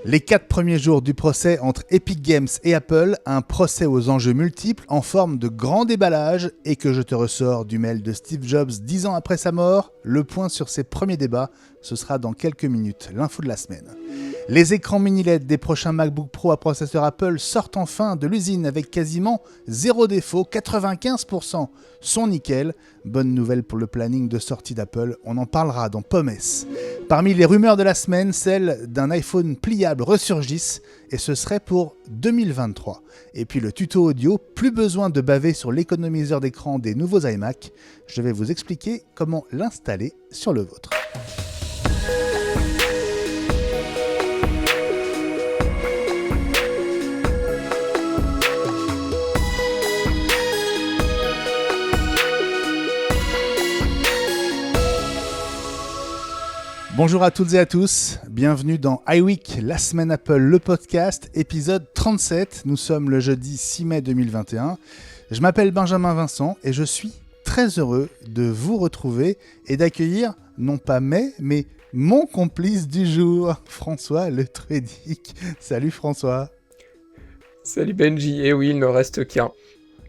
Les 4 premiers jours du procès entre Epic Games et Apple, un procès aux enjeux multiples en forme de grand déballage et que je te ressors du mail de Steve Jobs 10 ans après sa mort. Le point sur ces premiers débats, ce sera dans quelques minutes, l'info de la semaine. Les écrans mini LED des prochains MacBook Pro à processeur Apple sortent enfin de l'usine avec quasiment zéro défaut, 95% sont nickel. Bonne nouvelle pour le planning de sortie d'Apple, on en parlera dans Pommes. Parmi les rumeurs de la semaine, celle d'un iPhone pliable ressurgisse et ce serait pour 2023. Et puis le tuto audio, plus besoin de baver sur l'économiseur d'écran des nouveaux iMac. Je vais vous expliquer comment l'installer sur le vôtre. Bonjour à toutes et à tous, bienvenue dans iWeek, la semaine Apple, le podcast, épisode 37. Nous sommes le jeudi 6 mai 2021. Je m'appelle Benjamin Vincent et je suis très heureux de vous retrouver et d'accueillir, non pas mais mon complice du jour, François Le Truedic. Salut François. Salut Benji, et oui, il ne reste qu'un.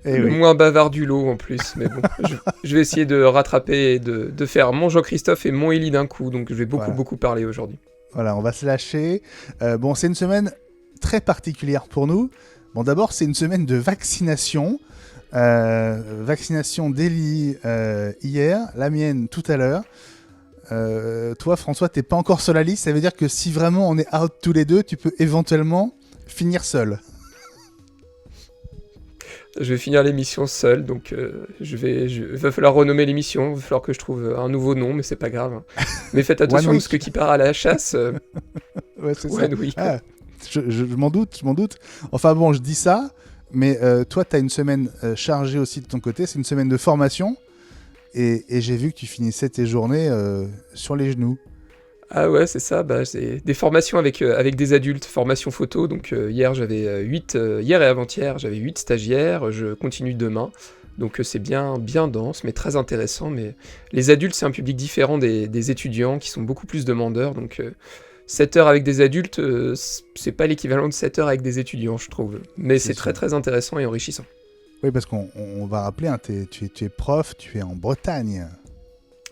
Le moins bavard du lot en plus, mais bon, je vais essayer de rattraper et de faire mon Jean-Christophe et mon Élie d'un coup, donc je vais beaucoup parler aujourd'hui. Voilà, on va se lâcher. C'est une semaine très particulière pour nous. Bon, d'abord, c'est une semaine de vaccination. Vaccination d'Élie hier, la mienne tout à l'heure. Toi, François, t'es pas encore sur la liste. Ça veut dire que si vraiment on est out tous les deux, tu peux éventuellement finir seul. Je vais finir l'émission seul, donc il va falloir renommer l'émission, il va falloir que je trouve un nouveau nom, mais c'est pas grave. Mais faites attention, parce que qui part à la chasse... ouais, c'est One ça. Week. Ah, je m'en doute. Enfin bon, je dis ça, mais toi, tu as une semaine chargée aussi de ton côté, c'est une semaine de formation, et j'ai vu que tu finissais tes journées sur les genoux. Ah ouais, c'est ça, c'est des formations avec des adultes, formation photo, donc hier et avant-hier, j'avais 8 stagiaires, je continue demain, donc c'est bien dense, mais très intéressant, mais les adultes, c'est un public différent des étudiants, qui sont beaucoup plus demandeurs, donc 7 heures avec des adultes, c'est pas l'équivalent de 7 heures avec des étudiants, je trouve, mais c'est très très intéressant et enrichissant. Oui, parce qu'on va rappeler, hein, tu es prof, tu es en Bretagne.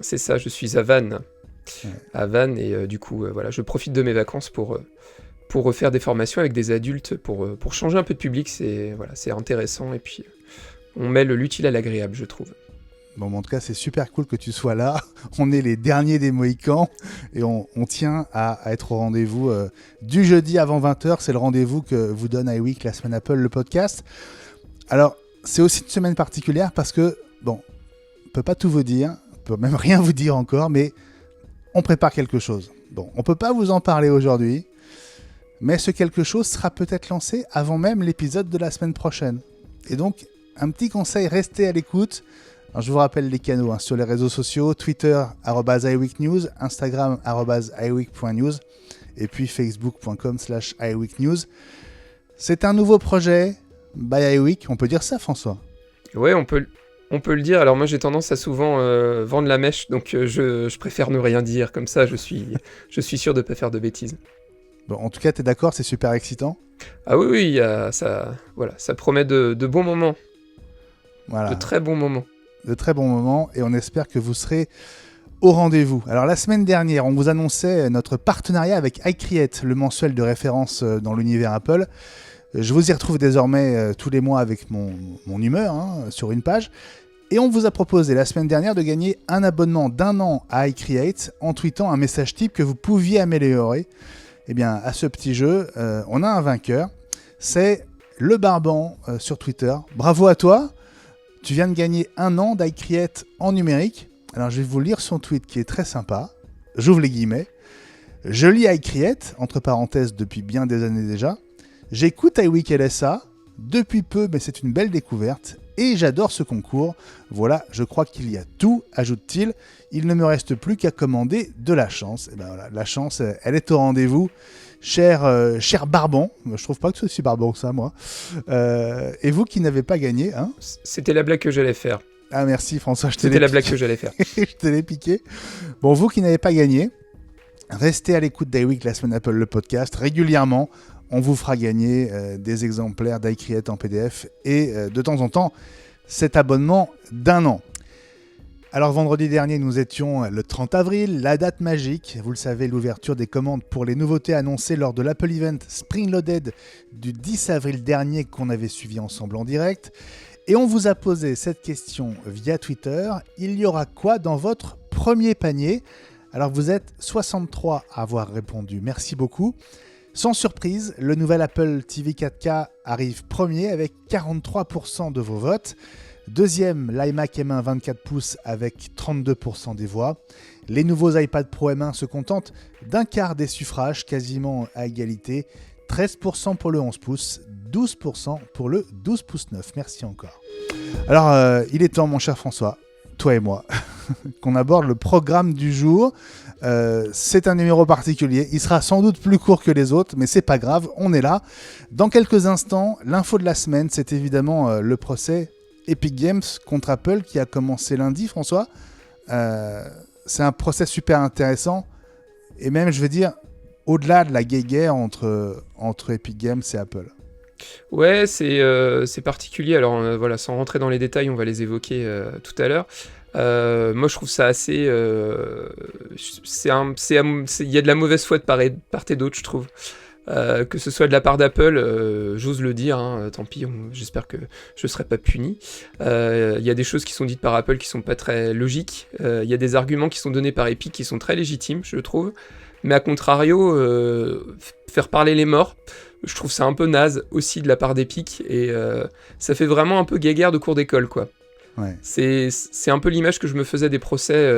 C'est ça, je suis à Vannes. À Vannes et du coup voilà, je profite de mes vacances pour refaire des formations avec des adultes pour changer un peu de public, c'est intéressant et puis on mêle l'utile à l'agréable, je trouve. Bon, en tout cas, c'est super cool que tu sois là. On est les derniers des Mohicans et on tient à être au rendez-vous du jeudi avant 20h. C'est le rendez-vous que vous donne iWeek, la semaine Apple, le podcast. Alors, c'est aussi une semaine particulière parce que, bon, on peut pas tout vous dire, on peut même rien vous dire encore, mais on prépare quelque chose. Bon, on peut pas vous en parler aujourd'hui, mais ce quelque chose sera peut-être lancé avant même l'épisode de la semaine prochaine. Et donc, un petit conseil, restez à l'écoute. Alors, je vous rappelle les canaux sur les réseaux sociaux, Twitter @iWeekNews, Instagram @iWeek.news et puis facebook.com/iWeekNews. C'est un nouveau projet by iWeek, on peut dire ça, François? Ouais, on peut le dire. Alors moi j'ai tendance à souvent vendre la mèche, donc je préfère ne rien dire, comme ça je suis sûr de ne pas faire de bêtises. Bon, en tout cas, t'es d'accord, c'est super excitant? Ah oui, ça promet de bons moments, Voilà. de très bons moments. De très bons moments, et on espère que vous serez au rendez-vous. Alors la semaine dernière, on vous annonçait notre partenariat avec iCreate, le mensuel de référence dans l'univers Apple. Je vous y retrouve désormais tous les mois avec mon humeur sur une page. Et on vous a proposé la semaine dernière de gagner un abonnement d'1 an à iCreate en tweetant un message type que vous pouviez améliorer. Eh bien, à ce petit jeu, on a un vainqueur. C'est Le Barban sur Twitter. Bravo à toi. Tu viens de gagner 1 an d'iCreate en numérique. Alors, je vais vous lire son tweet qui est très sympa. J'ouvre les guillemets. Je lis iCreate, entre parenthèses, depuis bien des années déjà. J'écoute iWeek LSA depuis peu, mais c'est une belle découverte et j'adore ce concours. Voilà, je crois qu'il y a tout, ajoute-t-il. Il ne me reste plus qu'à commander de la chance. Et ben voilà, la chance, elle est au rendez-vous. Cher Barban, je trouve pas que ce soit si barbant que ça, moi. Et vous qui n'avez pas gagné, hein? C'était la blague que j'allais faire. Ah merci François, C'était la blague que j'allais faire. Je te l'ai piqué. Bon, vous qui n'avez pas gagné, Restez à l'écoute d'iWeek, la semaine Apple, le podcast. Régulièrement, on vous fera gagner des exemplaires d'iCreate en PDF et de temps en temps, cet abonnement d'1 an. Alors vendredi dernier, nous étions le 30 avril, la date magique. Vous le savez, l'ouverture des commandes pour les nouveautés annoncées lors de l'Apple Event Spring Loaded du 10 avril dernier qu'on avait suivi ensemble en direct. Et on vous a posé cette question via Twitter. Il y aura quoi dans votre premier panier ? Alors vous êtes 63 à avoir répondu. Merci beaucoup. Sans surprise, le nouvel Apple TV 4K arrive premier avec 43% de vos votes. Deuxième, l'iMac M1 24 pouces avec 32% des voix. Les nouveaux iPad Pro M1 se contentent d'un quart des suffrages, quasiment à égalité. 13% pour le 11 pouces, 12% pour le 12 pouces 9. Merci encore. Alors, il est temps, mon cher François, toi et moi, qu'on aborde le programme du jour. C'est un numéro particulier. Il sera sans doute plus court que les autres, mais c'est pas grave, on est là. Dans quelques instants, l'info de la semaine, c'est évidemment le procès Epic Games contre Apple qui a commencé lundi, François. C'est un procès super intéressant et même, je veux dire, au-delà de la guerre entre Epic Games et Apple. Ouais, c'est particulier. Alors voilà, sans rentrer dans les détails, on va les évoquer tout à l'heure. Moi, je trouve ça assez... Il y a de la mauvaise foi de part et d'autre, je trouve. Que ce soit de la part d'Apple, j'ose le dire, hein, tant pis, j'espère que je ne serai pas puni. Il y a des choses qui sont dites par Apple qui sont pas très logiques. Il y a des arguments qui sont donnés par Epic qui sont très légitimes, je trouve. Mais à contrario, faire parler les morts, je trouve ça un peu naze aussi de la part d'Epic. Et ça fait vraiment un peu guéguerre de cours d'école, quoi. Ouais. C'est un peu l'image que je me faisais des procès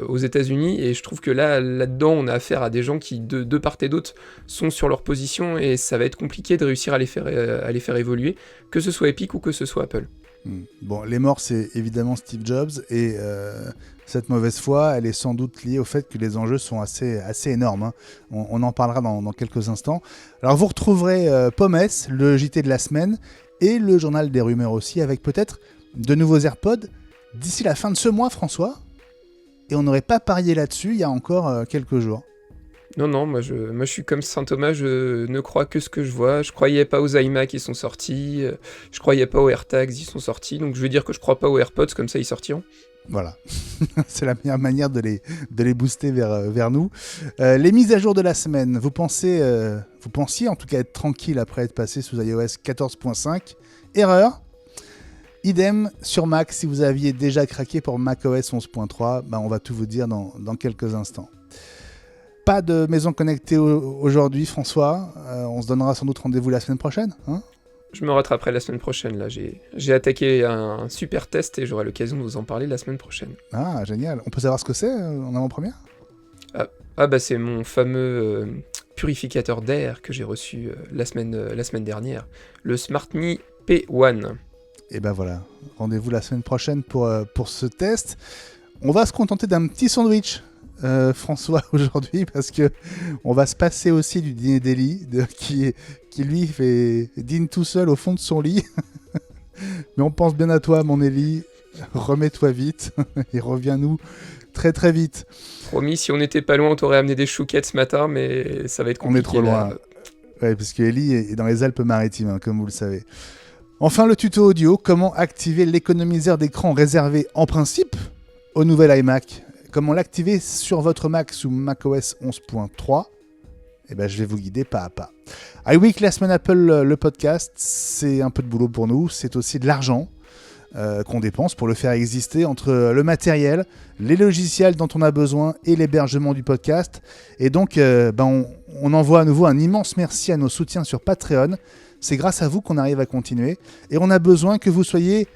aux États-Unis, et je trouve que là-dedans, on a affaire à des gens qui, de part et d'autre, sont sur leur position, et ça va être compliqué de réussir à les faire évoluer, que ce soit Epic ou que ce soit Apple. Bon, les morts, c'est évidemment Steve Jobs, et cette mauvaise foi, elle est sans doute liée au fait que les enjeux sont assez énormes. Hein. On en parlera dans quelques instants. Alors, vous retrouverez Pommes, le JT de la semaine, et le journal des rumeurs aussi, avec peut-être de nouveaux AirPods d'ici la fin de ce mois, François. Et on n'aurait pas parié là-dessus il y a encore quelques jours. Non, moi je suis comme Saint Thomas, je ne crois que ce que je vois. Je croyais pas aux iMac, ils sont sortis. Je croyais pas aux AirTags, ils sont sortis. Donc je veux dire que je crois pas aux AirPods, comme ça ils sortiront. Voilà, c'est la meilleure manière de les booster vers nous. Les mises à jour de la semaine, vous pensiez en tout cas être tranquille après être passé sous iOS 14.5. Erreur. Idem sur Mac, si vous aviez déjà craqué pour macOS 11.3, on va tout vous dire dans quelques instants. Pas de maison connectée aujourd'hui, François. On se donnera sans doute rendez-vous la semaine prochaine. Hein ? Je me rattraperai la semaine prochaine. Là, j'ai attaqué un super test et j'aurai l'occasion de vous en parler la semaine prochaine. Ah, génial. On peut savoir ce que c'est en avant-première ? C'est mon fameux purificateur d'air que j'ai reçu la semaine dernière. Le SmartMe P1. Et ben voilà, rendez-vous la semaine prochaine pour ce test. On va se contenter d'un petit sandwich, François, aujourd'hui, parce que on va se passer aussi du dîner d'Eli, qui lui dîne tout seul au fond de son lit. Mais on pense bien à toi, mon Eli. Remets-toi vite et reviens-nous très très vite. Promis, si on n'était pas loin, on t'aurait amené des chouquettes ce matin, mais ça va être compliqué. On est trop loin. Ouais, parce que Eli est dans les Alpes-Maritimes, hein, comme vous le savez. Enfin, le tuto audio, comment activer l'économiseur d'écran réservé en principe au nouvel iMac. Comment l'activer sur votre Mac sous macOS 11.3. Je vais vous guider pas à pas. iWeek, la semaine Apple, le podcast, c'est un peu de boulot pour nous. C'est aussi de l'argent qu'on dépense pour le faire exister entre le matériel, les logiciels dont on a besoin et l'hébergement du podcast. Et donc, on envoie à nouveau un immense merci à nos soutiens sur Patreon. C'est grâce à vous qu'on arrive à continuer et on a besoin que vous soyez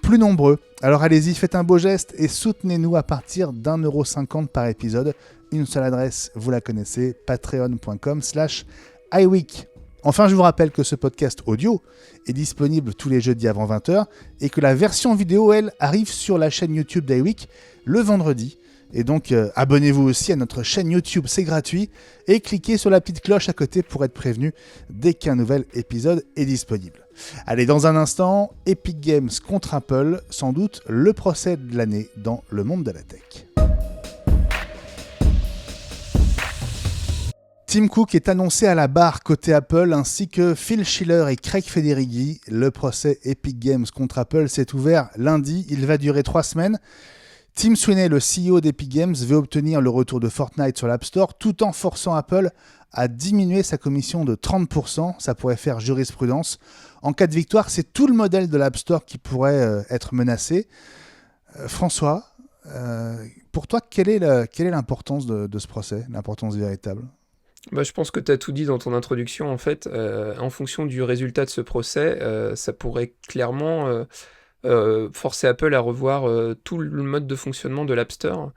plus nombreux. Alors allez-y, faites un beau geste et soutenez-nous à partir d'1,50€ par épisode. Une seule adresse, vous la connaissez, patreon.com/iWeek. Enfin, je vous rappelle que ce podcast audio est disponible tous les jeudis avant 20h et que la version vidéo, elle, arrive sur la chaîne YouTube d'iWeek le vendredi. Et donc, abonnez-vous aussi à notre chaîne YouTube, c'est gratuit. Et cliquez sur la petite cloche à côté pour être prévenu dès qu'un nouvel épisode est disponible. Allez, dans un instant, Epic Games contre Apple, sans doute le procès de l'année dans le monde de la tech. Tim Cook est annoncé à la barre côté Apple, ainsi que Phil Schiller et Craig Federighi. Le procès Epic Games contre Apple s'est ouvert lundi. Il va durer 3 semaines. Tim Sweeney, le CEO d'Epic Games, veut obtenir le retour de Fortnite sur l'App Store tout en forçant Apple à diminuer sa commission de 30%. Ça pourrait faire jurisprudence. En cas de victoire, c'est tout le modèle de l'App Store qui pourrait être menacé. François, pour toi, quelle est l'importance de ce procès, l'importance véritable ? Bah, je pense que tu as tout dit dans ton introduction. En fait, en fonction du résultat de ce procès, ça pourrait clairement forcer Apple à revoir tout le mode de fonctionnement de l'App Store.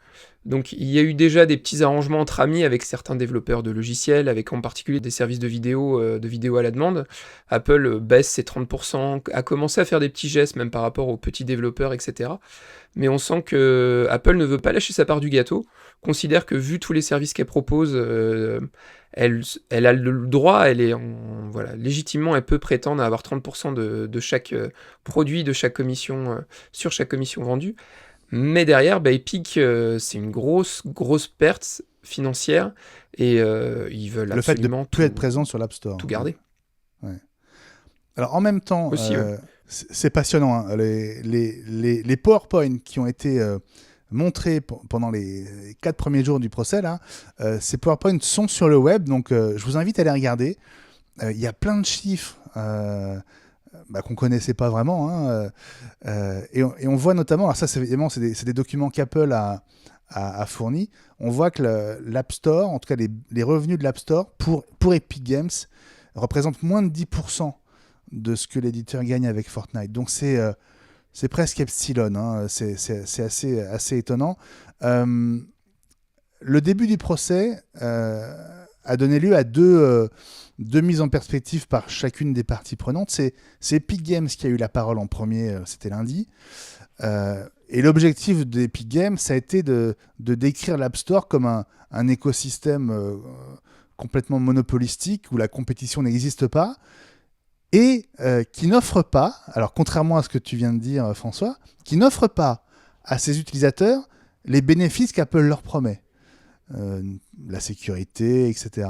Donc il y a eu déjà des petits arrangements entre amis avec certains développeurs de logiciels, avec en particulier des services de vidéo à la demande. Apple baisse ses 30%, a commencé à faire des petits gestes même par rapport aux petits développeurs, etc. Mais on sent que Apple ne veut pas lâcher sa part du gâteau, considère que vu tous les services qu'elle propose, elle a le droit, voilà, légitimement, elle peut prétendre à avoir 30% de chaque produit, de chaque commission, sur chaque commission vendue. Mais derrière, Epic, c'est une grosse perte financière et ils veulent le fait de absolument plus être présent sur l'App Store. tout garder. Ouais. Alors en même temps, Aussi, ouais. c'est passionnant. Hein, les PowerPoint qui ont été montrés pendant les 4 premiers jours du procès, là, ces PowerPoint sont sur le web, donc je vous invite à les regarder. Il y a plein de chiffres qu'on connaissait pas vraiment, hein, et on voit notamment, alors ça c'est évidemment c'est des documents qu'Apple a fournis. On voit que l'App Store, en tout cas les revenus de l'App Store pour Epic Games représentent moins de 10% de ce que l'éditeur gagne avec Fortnite. Donc c'est presque epsilon, hein. C'est assez étonnant. Le début du procès a donné lieu à deux mises en perspective par chacune des parties prenantes. C'est Epic Games qui a eu la parole en premier, c'était lundi. Et l'objectif d'Epic Games, ça a été de décrire l'App Store comme un écosystème complètement monopolistique où la compétition n'existe pas et qui n'offre pas, alors contrairement à ce que tu viens de dire François, qui n'offre pas à ses utilisateurs les bénéfices qu'Apple leur promet. La sécurité, etc.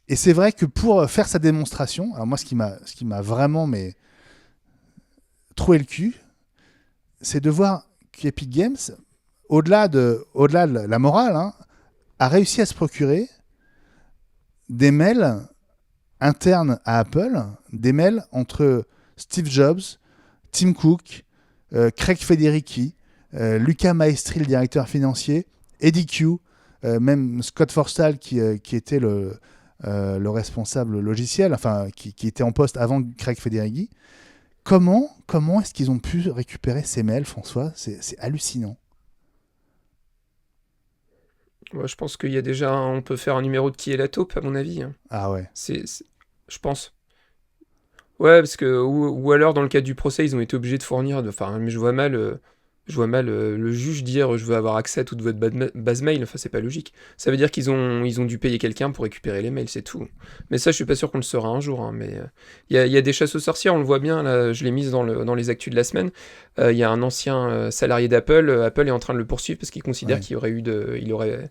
Et c'est vrai que pour faire sa démonstration, alors moi ce qui m'a vraiment troué le cul, c'est de voir qu'Epic Games, au-delà de la morale, hein, a réussi à se procurer des mails internes à Apple, des mails entre Steve Jobs, Tim Cook, Craig Federighi, Luca Maestri, le directeur financier, Eddie Q, même Scott Forstall qui était le responsable logiciel, enfin qui était en poste avant Craig Federighi. Comment est-ce qu'ils ont pu récupérer ces mails, François ? C'est hallucinant. Ouais, je pense qu'il y a déjà, on peut faire un numéro de qui est la taupe, à mon avis. Hein. Ah ouais. Je pense. Ouais, parce que ou alors dans le cadre du procès, ils ont été obligés de fournir. Enfin, mais je vois mal le juge dire je veux avoir accès à toute votre base mail. Enfin, c'est pas logique. Ça veut dire qu'ils ont dû payer quelqu'un pour récupérer les mails, c'est tout. Mais ça, je suis pas sûr qu'on le saura un jour. Hein, mais il y a des chasses aux sorcières, on le voit bien. Là, je l'ai mise dans les actus de la semaine. Il y a un ancien salarié d'Apple. Apple est en train de le poursuivre parce qu'il considère qu'il y aurait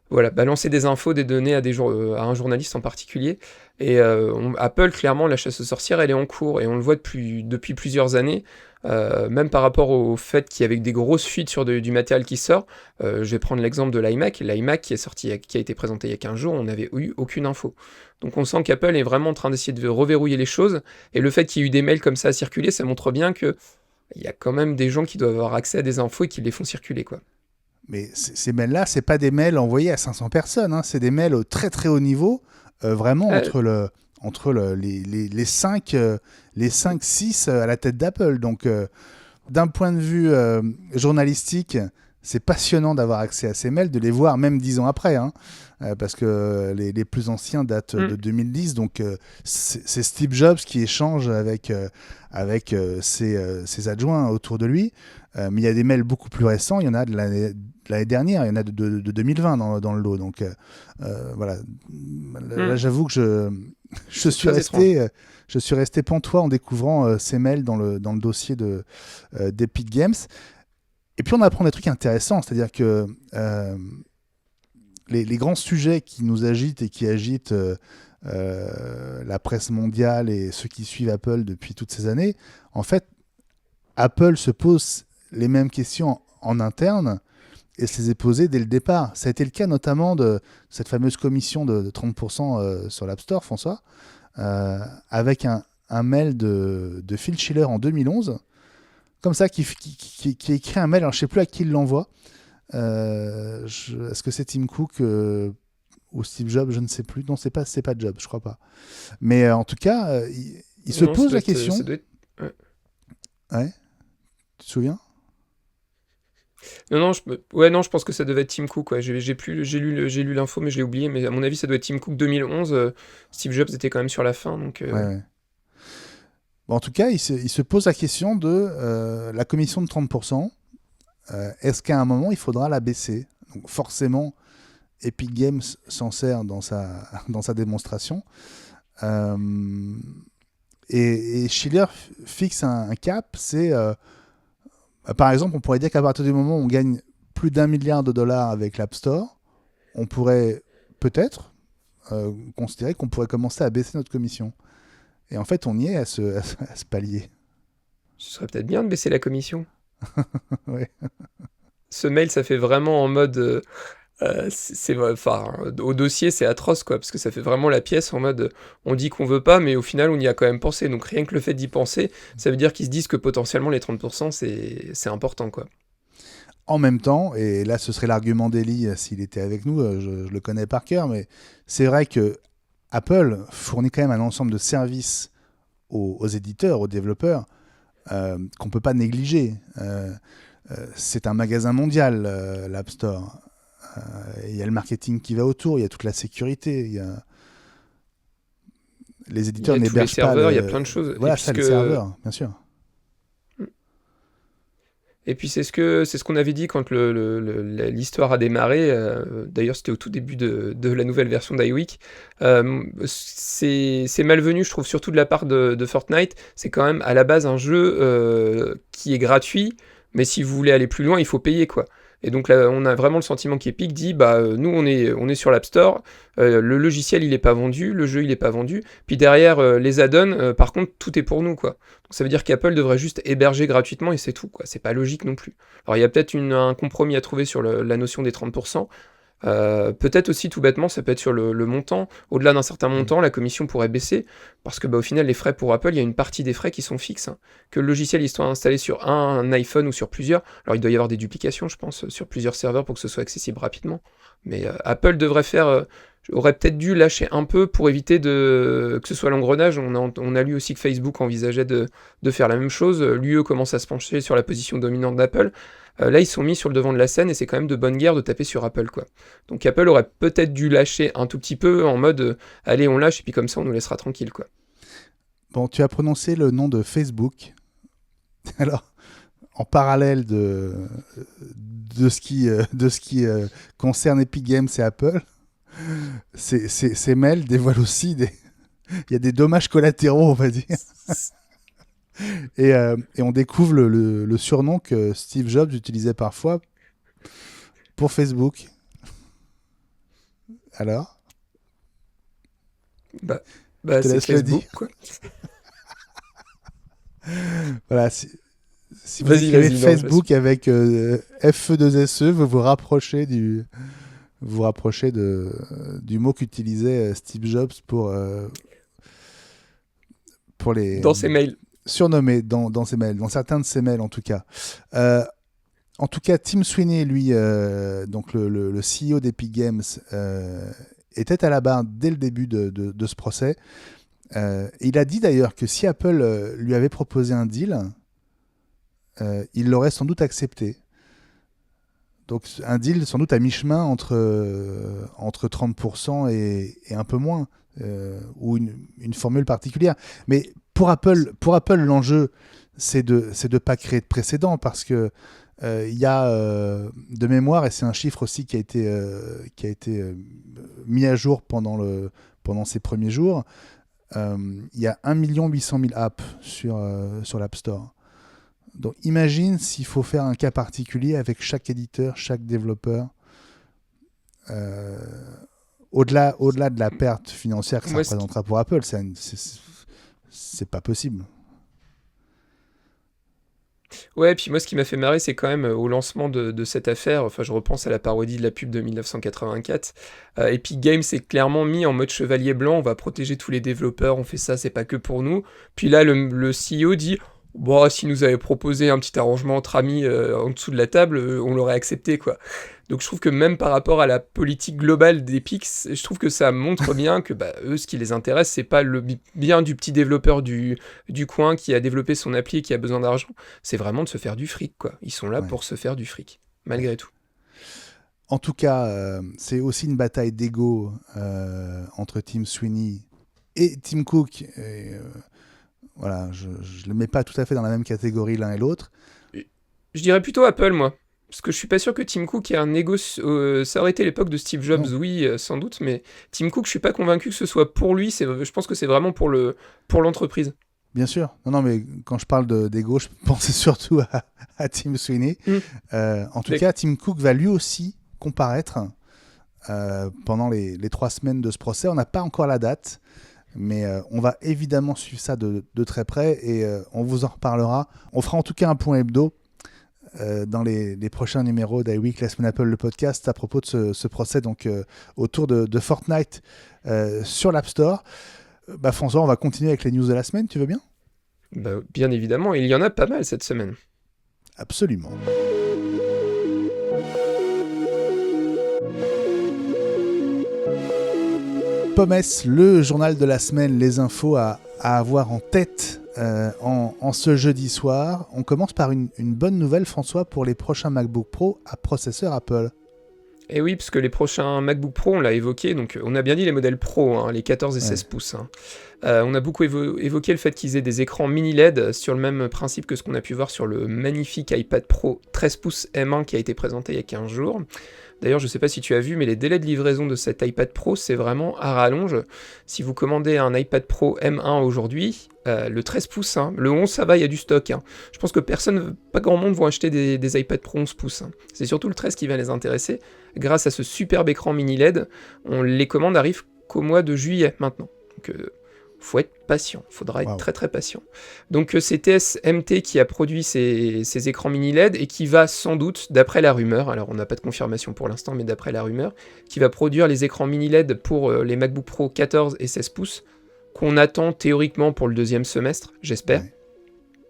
voilà, balancer des infos, des données à un journaliste en particulier. Et Apple, clairement, la chasse aux sorcières, elle est en cours. Et on le voit depuis plusieurs années, même par rapport au fait qu'il y avait des grosses fuites sur du matériel qui sort. Je vais prendre l'exemple de l'iMac. L'iMac qui a été présenté il y a 15 jours, on n'avait eu aucune info. Donc on sent qu'Apple est vraiment en train d'essayer de reverrouiller les choses. Et le fait qu'il y ait eu des mails comme ça à circuler, ça montre bien qu'il y a quand même des gens qui doivent avoir accès à des infos et qui les font circuler, quoi. Mais ces mails-là, c'est pas des mails envoyés à 500 personnes, hein. C'est des mails au très très haut niveau, vraiment entre les 5, 6 à la tête d'Apple. Donc, d'un point de vue journalistique, c'est passionnant d'avoir accès à ces mails, de les voir même 10 ans après, hein, parce que les plus anciens datent de 2010. Donc, c'est Steve Jobs qui échange avec ses adjoints autour de lui. Mais il y a des mails beaucoup plus récents, il y en a de l'année dernière, il y en a de 2020 dans le lot. Donc voilà, là j'avoue que je suis resté pantois en découvrant ces mails dans le dossier d'Epic Games. Et puis on apprend des trucs intéressants, c'est-à-dire que les grands sujets qui nous agitent et qui agitent la presse mondiale et ceux qui suivent Apple depuis toutes ces années, en fait, Apple se pose les mêmes questions en interne et se les est posées dès le départ. Ça a été le cas notamment de cette fameuse commission de 30% sur l'App Store, François, avec un mail de Phil Schiller en 2011, comme ça, qui écrit un mail, alors je ne sais plus à qui il l'envoie. Est-ce que c'est Tim Cook ou Steve Jobs, je ne sais plus. Non, c'est pas Jobs, je crois pas. Mais en tout cas, il se pose la question. Ouais. Tu te souviens? Non, je pense que ça devait être Tim Cook. Ouais. J'ai lu l'info, mais je l'ai oublié. Mais à mon avis, ça doit être Tim Cook 2011. Steve Jobs était quand même sur la fin. Donc, ouais. Bon, en tout cas, il se pose la question de la commission de 30%. Est-ce qu'à un moment, il faudra la baisser? Donc, forcément, Epic Games s'en sert dans sa démonstration. Et Schiller fixe un cap. C'est, par exemple, on pourrait dire qu'à partir du moment où on gagne plus d'1 milliard de dollars avec l'App Store, on pourrait peut-être considérer qu'on pourrait commencer à baisser notre commission. Et en fait, on y est à ce palier. Ce serait peut-être bien de baisser la commission. Ouais. Ce mail, ça fait vraiment en mode... au dossier, c'est atroce, quoi, parce que ça fait vraiment la pièce en mode on dit qu'on veut pas, mais au final, on y a quand même pensé. Donc rien que le fait d'y penser, ça veut dire qu'ils se disent que potentiellement les 30%, c'est important, quoi. En même temps, et là ce serait l'argument d'Eli s'il était avec nous, je le connais par cœur, mais c'est vrai que Apple fournit quand même un ensemble de services aux éditeurs, aux développeurs, qu'on ne peut pas négliger. C'est un magasin mondial, l'App Store. Il y a le marketing qui va autour, il y a toute la sécurité, les éditeurs n'hébergent pas... serveurs, il y a plein de choses. Voilà, ça, les serveurs, bien sûr. Et puis c'est ce qu'on avait dit quand l'histoire a démarré. D'ailleurs, c'était au tout début de la nouvelle version d'iWeek. C'est malvenu, je trouve, surtout de la part de Fortnite. C'est quand même à la base un jeu qui est gratuit, mais si vous voulez aller plus loin, il faut payer, quoi. Et donc là, on a vraiment le sentiment qu'Epic dit, nous on est sur l'App Store, le logiciel il est pas vendu, le jeu il est pas vendu, puis derrière les add-ons, par contre tout est pour nous, quoi. Donc ça veut dire qu'Apple devrait juste héberger gratuitement et c'est tout, quoi. C'est pas logique non plus. Alors il y a peut-être un compromis à trouver sur la notion des 30%. Peut-être aussi tout bêtement ça peut être sur le montant. Au-delà d'un certain montant, la commission pourrait baisser parce que au final les frais pour Apple, il y a une partie des frais qui sont fixes, hein. Que le logiciel il soit installé sur un iPhone ou sur plusieurs, alors il doit y avoir des duplications je pense sur plusieurs serveurs pour que ce soit accessible rapidement, mais Apple devrait aurait peut-être dû lâcher un peu pour éviter que ce soit l'engrenage. On a lu aussi que Facebook envisageait de faire la même chose. L'UE commence à se pencher sur la position dominante d'Apple. Là, ils sont mis sur le devant de la scène et c'est quand même de bonne guerre de taper sur Apple, quoi. Donc Apple aurait peut-être dû lâcher un tout petit peu en mode allez, on lâche et puis comme ça, on nous laissera tranquille, quoi. Bon, tu as prononcé le nom de Facebook. Alors, en parallèle de ce qui concerne Epic Games et Apple, ces mails dévoilent aussi il y a des dommages collatéraux, on va dire. Et on découvre le surnom que Steve Jobs utilisait parfois pour Facebook. Alors, c'est Facebook, quoi. Voilà, si vous écrivez Facebook avec FE2SE, vous vous rapprochez du mot qu'utilisait Steve Jobs pour les... Dans ses mails. Surnommé dans ses mails, dans certains de ses mails en tout cas. En tout cas, Tim Sweeney, lui, donc le CEO d'Epic Games, était à la barre dès le début de ce procès. Il a dit d'ailleurs que si Apple lui avait proposé un deal, il l'aurait sans doute accepté. Donc un deal sans doute à mi-chemin entre 30% et un peu moins, ou une formule particulière. Mais pour Apple, l'enjeu, c'est de pas créer de précédent, parce que il y a de mémoire, et c'est un chiffre aussi qui a été mis à jour pendant ces premiers jours, il y a 1 800 000 apps sur l'App Store. Donc imagine s'il faut faire un cas particulier avec chaque éditeur, chaque développeur. euh, au-delà de la perte financière que ça Moi, représentera pour Apple, c'est pas possible. Ouais, puis moi, ce qui m'a fait marrer, c'est quand même au lancement de cette affaire, enfin, je repense à la parodie de la pub de 1984, Epic Games s'est clairement mis en mode chevalier blanc, on va protéger tous les développeurs, on fait ça, c'est pas que pour nous. Puis là, le CEO dit, bon, s'il nous avait proposé un petit arrangement entre amis en dessous de la table, on l'aurait accepté, quoi. Donc je trouve que même par rapport à la politique globale d'Epic, je trouve que ça montre bien que bah, eux, ce qui les intéresse, c'est pas le bien du petit développeur du coin qui a développé son appli et qui a besoin d'argent, c'est vraiment de se faire du fric, quoi. Ils sont là Ouais. pour se faire du fric, malgré tout. En tout cas, c'est aussi une bataille d'ego entre Tim Sweeney et Tim Cook. Et, voilà, je ne le mets pas tout à fait dans la même catégorie l'un et l'autre. Je dirais plutôt Apple, moi. Parce que je suis pas sûr que Tim Cook ait un ego. Ça aurait été l'époque de Steve Jobs, Non. oui, sans doute, mais Tim Cook, je suis pas convaincu que ce soit pour lui. Je pense que c'est vraiment pour l'entreprise. Bien sûr. Non, mais quand je parle d'ego, je pensais surtout à Tim Sweeney. En tout cas, Tim Cook va lui aussi comparaître pendant les 3 semaines de ce procès. On n'a pas encore la date, mais on va évidemment suivre ça de très près et on vous en reparlera. On fera en tout cas un point hebdo dans les prochains numéros d'iWeek, la semaine Apple, le podcast, à propos de ce procès donc, autour de Fortnite sur l'App Store. François, on va continuer avec les news de la semaine, tu veux bien ? Bah, bien évidemment, il y en a pas mal cette semaine. Absolument. Pommes, le journal de la semaine, les infos à avoir en tête en ce jeudi soir. On commence par une bonne nouvelle, François, pour les prochains MacBook Pro à processeur Apple. Et oui, parce que les prochains MacBook Pro, on l'a évoqué, donc on a bien dit les modèles Pro, hein, les 14 et 16 pouces. Hein. On a beaucoup évoqué le fait qu'ils aient des écrans mini LED sur le même principe que ce qu'on a pu voir sur le magnifique iPad Pro 13 pouces M1 qui a été présenté il y a 15 jours. D'ailleurs, je ne sais pas si tu as vu, mais les délais de livraison de cet iPad Pro, c'est vraiment à rallonge. Si vous commandez un iPad Pro M1 aujourd'hui, le 13 pouces, hein, le 11, ça va, il y a du stock. Hein. Je pense que pas grand monde vont acheter des iPad Pro 11 pouces. Hein. C'est surtout le 13 qui va les intéresser. Grâce à ce superbe écran mini LED, les commandes arrivent qu'au mois de juillet maintenant. Donc, faut être patient, faudra être très très patient. Donc c'est TSMC qui a produit ces écrans mini LED et qui va sans doute, d'après la rumeur, alors on n'a pas de confirmation pour l'instant, mais d'après la rumeur, qui va produire les écrans mini LED pour les MacBook Pro 14 et 16 pouces, qu'on attend théoriquement pour le deuxième semestre, j'espère. Ouais.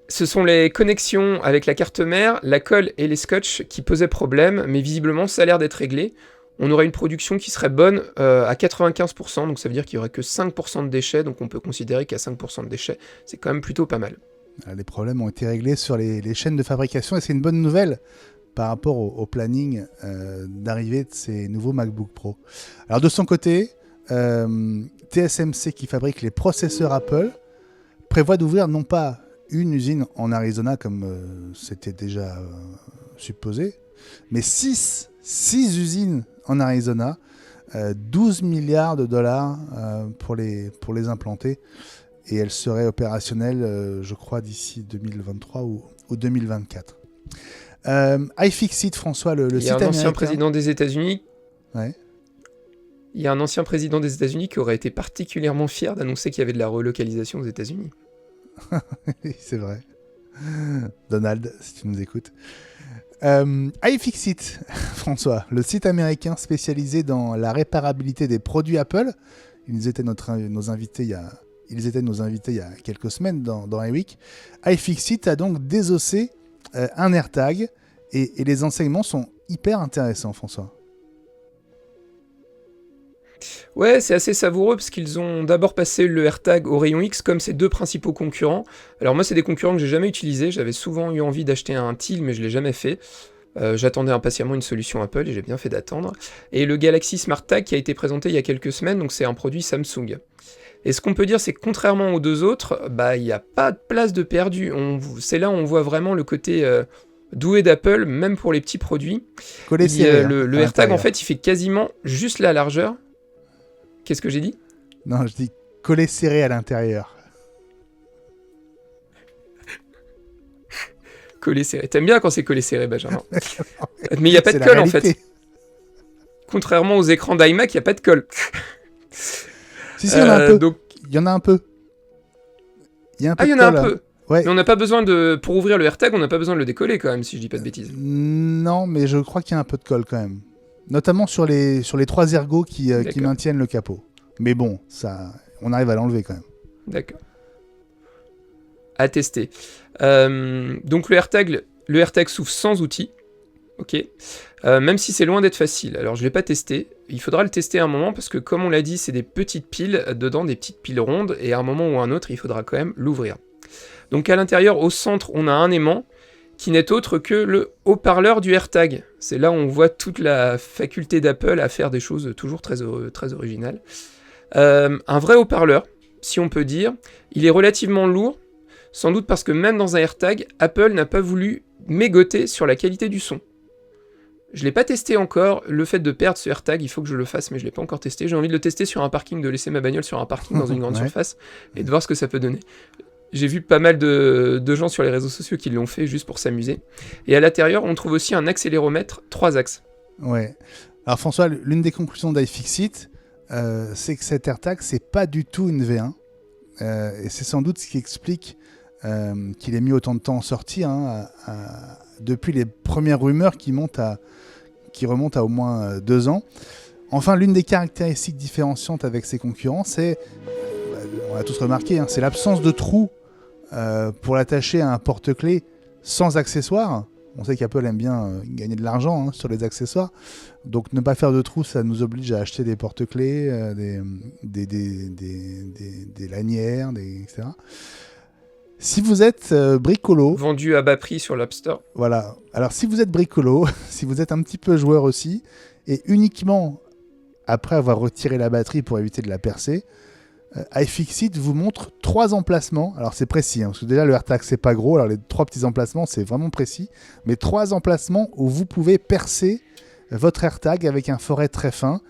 Ce sont les connexions avec la carte mère, la colle et les scotch qui posaient problème, mais visiblement ça a l'air d'être réglé. On aurait une production qui serait bonne à 95%, donc ça veut dire qu'il n'y aurait que 5% de déchets, donc on peut considérer qu'à 5% de déchets, c'est quand même plutôt pas mal. Les problèmes ont été réglés sur les chaînes de fabrication, et c'est une bonne nouvelle par rapport au planning d'arrivée de ces nouveaux MacBook Pro. Alors de son côté, TSMC qui fabrique les processeurs Apple prévoit d'ouvrir non pas une usine en Arizona comme c'était déjà supposé, mais 6 usines en Arizona, 12 milliards de dollars pour les implanter, et elles seraient opérationnelles, je crois, d'ici 2023 ou 2024. iFixit, François, le site américain. Il y a un ancien président des États-Unis. Ouais. Il y a un ancien président des États-Unis qui aurait été particulièrement fier d'annoncer qu'il y avait de la relocalisation aux États-Unis. C'est vrai. Donald, si tu nous écoutes. iFixit, François, le site américain spécialisé dans la réparabilité des produits Apple. Ils étaient nos invités il y a quelques semaines dans iWeek. iFixit a donc désossé un AirTag et les enseignements sont hyper intéressants, François. Ouais, c'est assez savoureux parce qu'ils ont d'abord passé le AirTag au rayon X comme ses deux principaux concurrents. Alors moi, c'est des concurrents que j'ai jamais utilisés. J'avais souvent eu envie d'acheter un Teal, mais je l'ai jamais fait. J'attendais impatiemment une solution Apple et j'ai bien fait d'attendre. Et le Galaxy Smart Tag qui a été présenté il y a quelques semaines, donc c'est un produit Samsung. Et ce qu'on peut dire, c'est que contrairement aux deux autres, il n'y a pas de place de perdu. C'est là où on voit vraiment le côté doué d'Apple, même pour les petits produits. Collé serré, le AirTag, en fait, il fait quasiment juste la largeur. Qu'est-ce que j'ai dit ? Non, je dis collé serré à l'intérieur. Collé serré. T'aimes bien quand c'est collé serré, Benjamin. Mais il n'y a pas de colle, en fait. Contrairement aux écrans d'iMac, il n'y a pas de colle. Si, il y en a un peu. Donc... Il y en a un peu. Il y a un peu il y en de a un colle, peu. Ouais. Mais on n'a pas besoin de... Pour ouvrir le AirTag, on n'a pas besoin de le décoller quand même, si je dis pas de bêtises. Non, mais je crois qu'il y a un peu de colle quand même. Notamment sur les 3 ergots qui maintiennent le capot. Mais bon, ça, on arrive à l'enlever quand même. D'accord. À tester. Donc le AirTag s'ouvre sans outil. Ok. Même si c'est loin d'être facile. Alors je ne l'ai pas testé. Il faudra le tester à un moment parce que comme on l'a dit, c'est des petites piles dedans, des petites piles rondes. Et à un moment ou à un autre, il faudra quand même l'ouvrir. Donc à l'intérieur, au centre, on a un aimant qui n'est autre que le haut-parleur du AirTag. C'est là où on voit toute la faculté d'Apple à faire des choses toujours très originales. Un vrai haut-parleur, si on peut dire. Il est relativement lourd, sans doute parce que même dans un AirTag, Apple n'a pas voulu mégoter sur la qualité du son. Je ne l'ai pas testé encore, le fait de perdre ce AirTag, il faut que je le fasse, mais je ne l'ai pas encore testé. J'ai envie de le tester sur un parking, de laisser ma bagnole sur un parking dans une grande surface, et de voir ce que ça peut donner. J'ai vu pas mal de gens sur les réseaux sociaux qui l'ont fait juste pour s'amuser. Et à l'intérieur, on trouve aussi un accéléromètre 3 axes. Ouais. Alors François, l'une des conclusions d'iFixit, c'est que cet AirTag, c'est pas du tout une V1. Et c'est sans doute ce qui explique qu'il ait mis autant de temps en sortir, depuis les premières rumeurs qui remontent à au moins 2 ans. Enfin, l'une des caractéristiques différenciantes avec ses concurrents, c'est, on l'a tous remarqué, c'est l'absence de trou pour l'attacher à un porte-clés sans accessoires. On sait qu'Apple aime bien gagner de l'argent sur les accessoires. Donc ne pas faire de trous, ça nous oblige à acheter des porte-clés, des lanières, etc. Si vous êtes bricolo... Vendu à bas prix sur l'App Store. Voilà. Alors si vous êtes bricolo, si vous êtes un petit peu joueur aussi, et uniquement après avoir retiré la batterie pour éviter de la percer, iFixit vous montre 3 emplacements. Alors c'est précis, parce que déjà le AirTag c'est pas gros, alors les 3 petits emplacements c'est vraiment précis, mais 3 emplacements où vous pouvez percer votre AirTag avec un forêt très fin,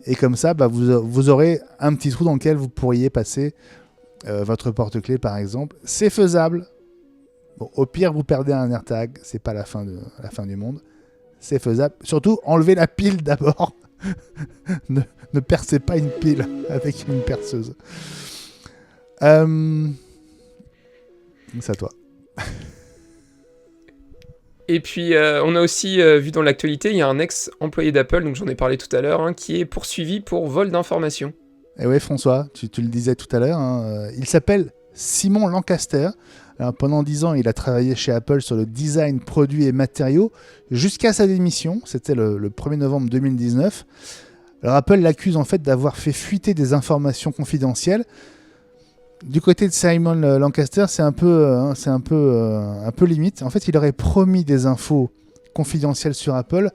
et comme ça vous aurez un petit trou dans lequel vous pourriez passer votre porte-clés par exemple. C'est faisable. Bon, au pire vous perdez un AirTag, c'est pas la fin du monde. C'est faisable. Surtout enlevez la pile d'abord. Ne percez pas une pile avec une perceuse. C'est à toi. Et puis, on a aussi vu dans l'actualité, il y a un ex-employé d'Apple, donc j'en ai parlé tout à l'heure, qui est poursuivi pour vol d'informations. Et oui, François, tu le disais tout à l'heure, il s'appelle Simon Lancaster. Alors, pendant 10 ans, il a travaillé chez Apple sur le design, produits et matériaux, jusqu'à sa démission, c'était le 1er novembre 2019. Alors Apple l'accuse en fait d'avoir fait fuiter des informations confidentielles. Du côté de Simon Lancaster, c'est un peu limite. En fait, il aurait promis des infos confidentielles sur Apple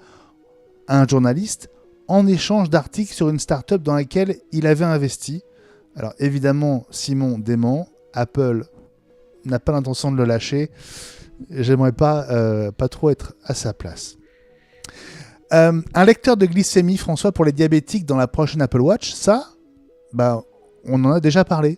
à un journaliste en échange d'articles sur une start-up dans laquelle il avait investi. Alors évidemment, Simon dément. Apple n'a pas l'intention de le lâcher. J'aimerais pas trop être à sa place. Un lecteur de glycémie, François, pour les diabétiques dans la prochaine Apple Watch, ça, on en a déjà parlé.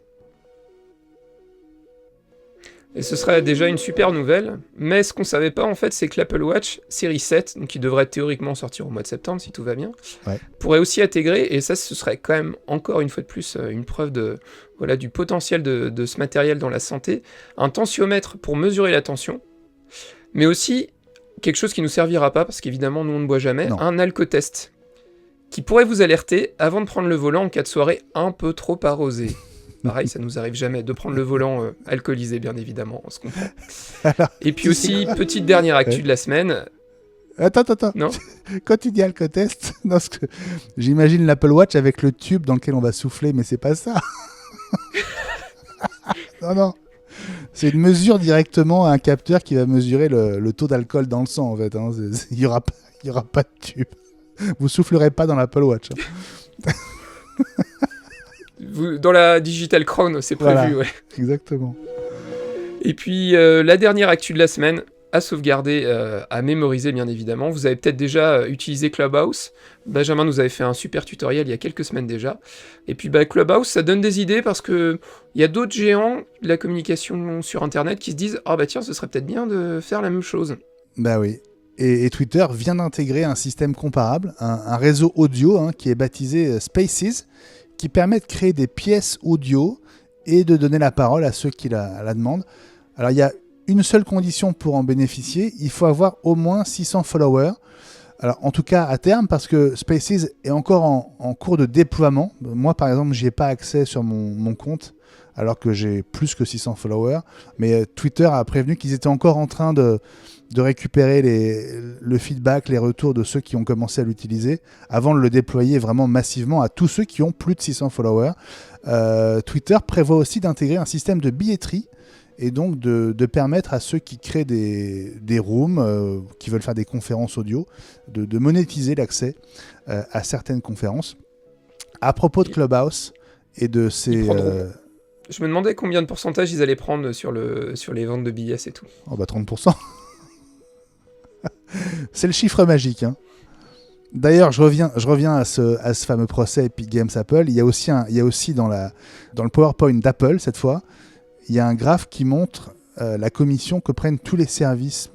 Et ce serait déjà une super nouvelle, mais ce qu'on savait pas en fait, c'est que l'Apple Watch Série 7, donc qui devrait théoriquement sortir au mois de septembre si tout va bien, pourrait aussi intégrer, et ça ce serait quand même encore une fois de plus une preuve du potentiel de ce matériel dans la santé, un tensiomètre pour mesurer la tension, mais aussi quelque chose qui nous servira pas, parce qu'évidemment nous on ne boit jamais, un alcotest, qui pourrait vous alerter avant de prendre le volant en cas de soirée un peu trop arrosée. Pareil, ça nous arrive jamais de prendre le volant alcoolisé, bien évidemment, on se comprend. Alors, et puis aussi, petite dernière actu de la semaine. Attends. Non. Quand tu dis alcotest, parce que j'imagine l'Apple Watch avec le tube dans lequel on va souffler, mais c'est pas ça. Non. C'est une mesure directement à un capteur qui va mesurer le taux d'alcool dans le sang, en fait. Il y aura pas de tube. Vous soufflerez pas dans l'Apple Watch. Dans la Digital Crown, c'est prévu, voilà, ouais. Exactement. Et puis, la dernière actu de la semaine, à sauvegarder, à mémoriser, bien évidemment. Vous avez peut-être déjà utilisé Clubhouse. Benjamin nous avait fait un super tutoriel il y a quelques semaines déjà. Et puis, Clubhouse, ça donne des idées parce que il y a d'autres géants de la communication sur Internet qui se disent « Ah tiens, ce serait peut-être bien de faire la même chose. » Bah oui. Et Twitter vient d'intégrer un système comparable, un réseau audio qui est baptisé Spaces, qui permet de créer des pièces audio et de donner la parole à ceux qui la demandent. Alors il y a une seule condition pour en bénéficier, il faut avoir au moins 600 followers. Alors en tout cas à terme, parce que Spaces est encore en cours de déploiement. Moi par exemple, j'y ai pas accès sur mon compte, alors que j'ai plus que 600 followers. Mais Twitter a prévenu qu'ils étaient encore en train de récupérer le feedback, les retours de ceux qui ont commencé à l'utiliser, avant de le déployer vraiment massivement à tous ceux qui ont plus de 600 followers. Twitter prévoit aussi d'intégrer un système de billetterie, et donc de permettre à ceux qui créent des rooms, qui veulent faire des conférences audio, de monétiser l'accès à certaines conférences. À propos de Clubhouse et de ces... Je me demandais combien de pourcentage ils allaient prendre sur les ventes de billets, c'est tout. Oh bah 30%. C'est le chiffre magique. D'ailleurs, je reviens à ce fameux procès Epic Games Apple. Il y a aussi dans le PowerPoint d'Apple, cette fois, il y a un graphe qui montre la commission que prennent tous les services